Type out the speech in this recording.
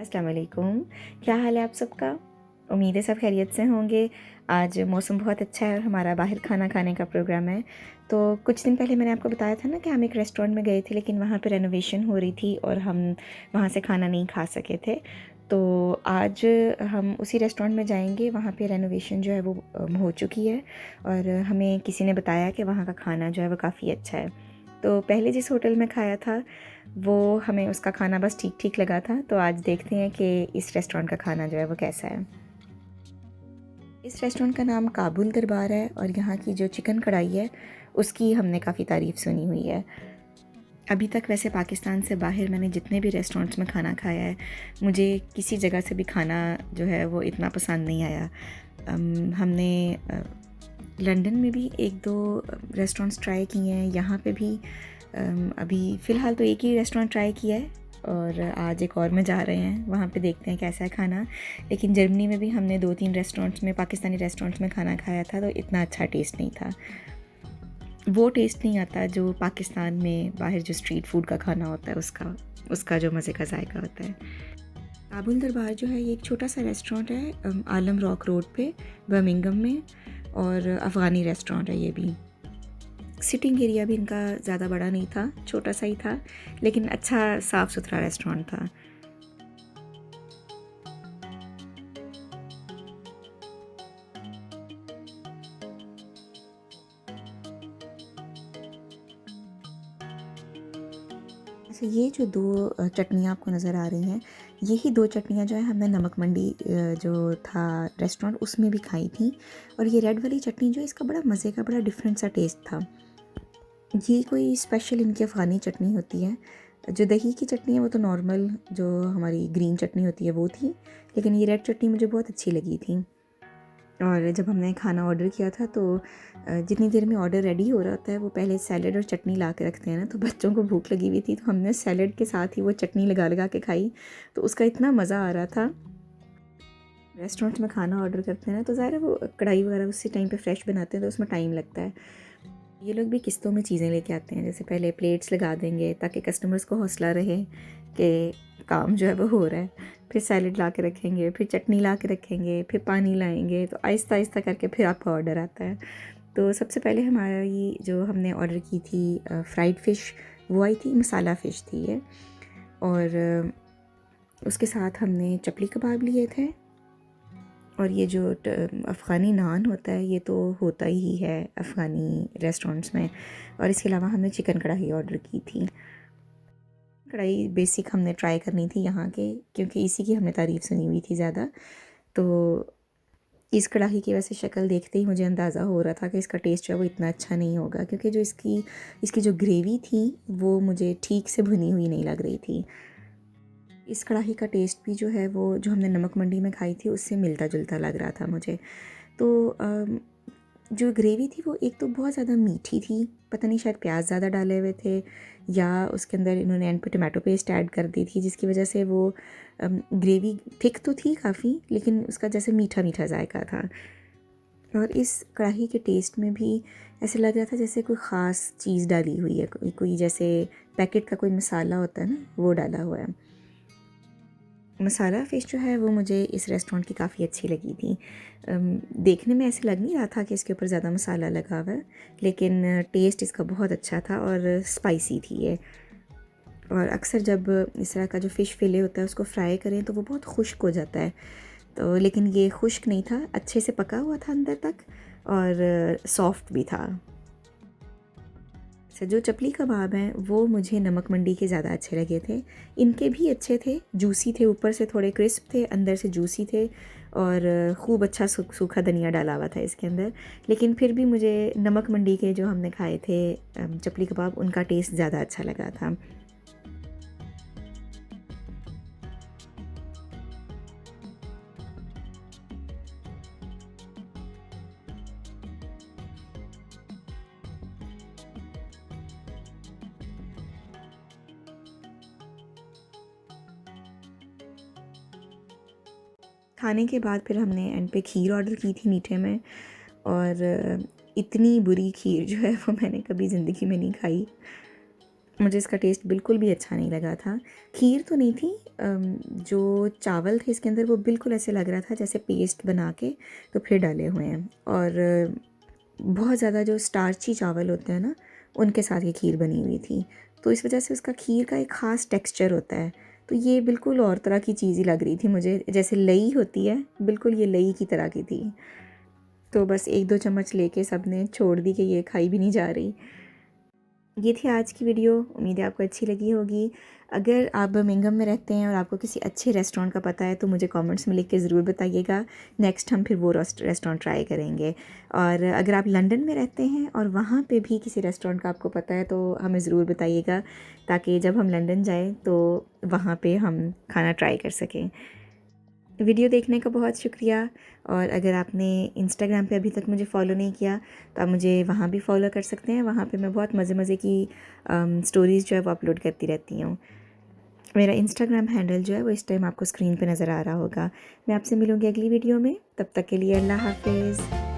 अस्सलाम वालेकुम। क्या हाल है आप सबका? उम्मीद है सब खैरियत से होंगे। आज मौसम बहुत अच्छा है और हमारा बाहर खाना खाने का प्रोग्राम है। तो कुछ दिन पहले मैंने आपको बताया था ना कि हम एक रेस्टोरेंट में गए थे, लेकिन वहाँ पे रेनोवेशन हो रही थी और हम वहाँ से खाना नहीं खा सके थे। तो आज हम उसी रेस्टोरेंट में जाएंगे। वहाँ पे रेनोवेशन जो है वो हो चुकी है और हमें किसी ने बताया कि वहाँ का खाना जो है वो काफ़ी अच्छा है। तो पहले जिस होटल में खाया था वो हमें उसका खाना बस ठीक ठीक लगा था। तो आज देखते हैं कि इस रेस्टोरेंट का खाना जो है वो कैसा है। इस रेस्टोरेंट का नाम काबुल दरबार है और यहाँ की जो चिकन कढ़ाई है उसकी हमने काफ़ी तारीफ़ सुनी हुई है। अभी तक वैसे पाकिस्तान से बाहर मैंने जितने भी रेस्टोरेंट्स में खाना खाया है, मुझे किसी जगह से भी खाना जो है वो इतना पसंद नहीं आया। हमने लंदन में भी एक दो रेस्टोरेंट्स ट्राई किए हैं। यहाँ पे भी अभी फ़िलहाल तो एक ही रेस्टोरेंट ट्राई किया है और आज एक और में जा रहे हैं, वहाँ पे देखते हैं कैसा है खाना। लेकिन जर्मनी में भी हमने 2-3 रेस्टोरेंट्स में, पाकिस्तानी रेस्टोरेंट्स में खाना खाया था, तो इतना अच्छा टेस्ट नहीं था। वो टेस्ट नहीं आता जो पाकिस्तान में बाहर जो स्ट्रीट फूड का खाना होता है उसका उसका जो मज़े का जायका होता है। काबुल दरबार जो है ये एक छोटा सा रेस्टोरेंट है आलम रॉक रोड पे बर्मिंघम में, और अफ़गानी रेस्टोरेंट है ये भी। सिटिंग एरिया भी इनका ज़्यादा बड़ा नहीं था, छोटा सा ही था, लेकिन अच्छा साफ़ सुथरा रेस्टोरेंट था। अच्छा, ये जो दो चटनियाँ आपको नज़र आ रही हैं, यही दो चटनियाँ जो है हमने नमक मंडी जो था रेस्टोरेंट उसमें भी खाई थी। और ये रेड वाली चटनी जो है इसका बड़ा मज़े का, बड़ा डिफरेंट सा टेस्ट था। ये कोई स्पेशल इनकी अफ़गानी चटनी होती है। जो दही की चटनी है वो तो नॉर्मल जो हमारी ग्रीन चटनी होती है वो थी, लेकिन ये रेड चटनी मुझे बहुत अच्छी लगी थी। और जब हमने खाना ऑर्डर किया था तो जितनी देर में ऑर्डर रेडी हो रहा होता है वो पहले सैलड और चटनी ला के रखते हैं ना, तो बच्चों को भूख लगी हुई थी तो हमने सैलड के साथ ही वो चटनी लगा लगा के खाई। तो उसका इतना मज़ा आ रहा था। रेस्टोरेंट में खाना ऑर्डर करते हैं ना तो ज़ाहिर है वो कढ़ाई वगैरह उसी टाइम पे फ्रेश बनाते हैं तो उसमें टाइम लगता है। ये लोग भी किस्तों में चीज़ें लेके आते हैं, जैसे पहले प्लेट्स लगा देंगे ताकि कस्टमर्स को हौसला रहे कि काम जो है वो हो रहा है। फिर सैलड ला के रखेंगे, फिर चटनी ला के रखेंगे, फिर पानी लाएंगे, तो आहिस्ता आहिस्ता करके फिर आपका ऑर्डर आता है। तो सबसे पहले हमारी जो हमने ऑर्डर की थी फ्राइड फ़िश, वो आई थी, मसाला फ़िश थी ये। और उसके साथ हमने चपली कबाब लिए थे। और ये जो अफ़गानी नान होता है ये तो होता ही है अफ़गानी रेस्टोरेंट्स में। और इसके अलावा हमने चिकन कढ़ाई ऑर्डर की थी। कढ़ाई बेसिक हमने ट्राई करनी थी यहाँ के, क्योंकि इसी की हमने तारीफ़ सुनी हुई थी ज़्यादा। तो इस कढ़ाई की वैसे शक्ल देखते ही मुझे अंदाज़ा हो रहा था कि इसका टेस्ट जो है वो इतना अच्छा नहीं होगा, क्योंकि जो इसकी इसकी जो ग्रेवी थी वो मुझे ठीक से भुनी हुई नहीं लग रही थी। इस कढ़ाई का टेस्ट भी जो है वो जो हमने नमक मंडी में खाई थी उससे मिलता जुलता लग रहा था मुझे। तो जो ग्रेवी थी वो एक तो बहुत ज़्यादा मीठी थी, पता नहीं शायद प्याज ज़्यादा डाले हुए थे या उसके अंदर इन्होंने एंड पे टमाटो पेस्ट ऐड कर दी थी, जिसकी वजह से वो ग्रेवी थिक तो थी काफ़ी, लेकिन उसका जैसे मीठा मीठा जायका था। और इस कढ़ाई के टेस्ट में भी ऐसे लग रहा था जैसे कोई ख़ास चीज़ डाली हुई है, कोई जैसे पैकेट का कोई मसाला होता है ना, वो डाला हुआ है। मसाला फ़िश जो है वो मुझे इस रेस्टोरेंट की काफ़ी अच्छी लगी थी। देखने में ऐसे लग नहीं रहा था कि इसके ऊपर ज़्यादा मसाला लगा हुआ है, लेकिन टेस्ट इसका बहुत अच्छा था और स्पाइसी थी ये। और अक्सर जब इस तरह का जो फ़िश फ़िले होता है उसको फ्राई करें तो वो बहुत खुश्क हो जाता है, तो लेकिन ये खुश्क नहीं था, अच्छे से पका हुआ था अंदर तक और सॉफ्ट भी था। अच्छा, जो चपली कबाब हैं वो मुझे नमक मंडी के ज़्यादा अच्छे लगे थे। इनके भी अच्छे थे, जूसी थे, ऊपर से थोड़े क्रिस्प थे, अंदर से जूसी थे और खूब अच्छा सूखा धनिया डाला हुआ था इसके अंदर। लेकिन फिर भी मुझे नमक मंडी के जो हमने खाए थे चपली कबाब, उनका टेस्ट ज़्यादा अच्छा लगा था। खाने के बाद फिर हमने एंड पे खीर ऑर्डर की थी मीठे में, और इतनी बुरी खीर जो है वो मैंने कभी ज़िंदगी में नहीं खाई। मुझे इसका टेस्ट बिल्कुल भी अच्छा नहीं लगा था। खीर तो नहीं थी, जो चावल थे इसके अंदर वो बिल्कुल ऐसे लग रहा था जैसे पेस्ट बना के तो फिर डाले हुए हैं। और बहुत ज़्यादा जो स्टार्ची चावल होते हैं ना, उनके साथ ये खीर बनी हुई थी, तो इस वजह से उसका खीर का एक ख़ास टेक्सचर होता है। तो ये बिल्कुल और तरह की चीज़ ही लग रही थी मुझे, जैसे लई होती है, बिल्कुल ये लई की तरह की थी। तो बस 1-2 चम्मच लेके सब ने छोड़ दी कि ये खाई भी नहीं जा रही। ये थी आज की वीडियो, उम्मीद है आपको अच्छी लगी होगी। अगर आप बर्मिंघम में रहते हैं और आपको किसी अच्छे रेस्टोरेंट का पता है तो मुझे कमेंट्स में लिख के ज़रूर बताइएगा। नेक्स्ट हम फिर वो रेस्टोरेंट ट्राई करेंगे। और अगर आप लंदन में रहते हैं और वहाँ पे भी किसी रेस्टोरेंट का आपको पता है तो हमें ज़रूर बताइएगा, ताकि जब हम लंदन जाएँ तो वहाँ पे हम खाना ट्राई कर सकें। वीडियो देखने का बहुत शुक्रिया। और अगर आपने इंस्टाग्राम पे अभी तक मुझे फ़ॉलो नहीं किया तो आप मुझे वहाँ भी फ़ॉलो कर सकते हैं। वहाँ पे मैं बहुत मज़े मज़े की स्टोरीज़ जो है वो अपलोड करती रहती हूँ। मेरा इंस्टाग्राम हैंडल जो है वो इस टाइम आपको स्क्रीन पे नज़र आ रहा होगा। मैं आपसे मिलूँगी अगली वीडियो में, तब तक के लिए अल्लाह हाफ़िज़।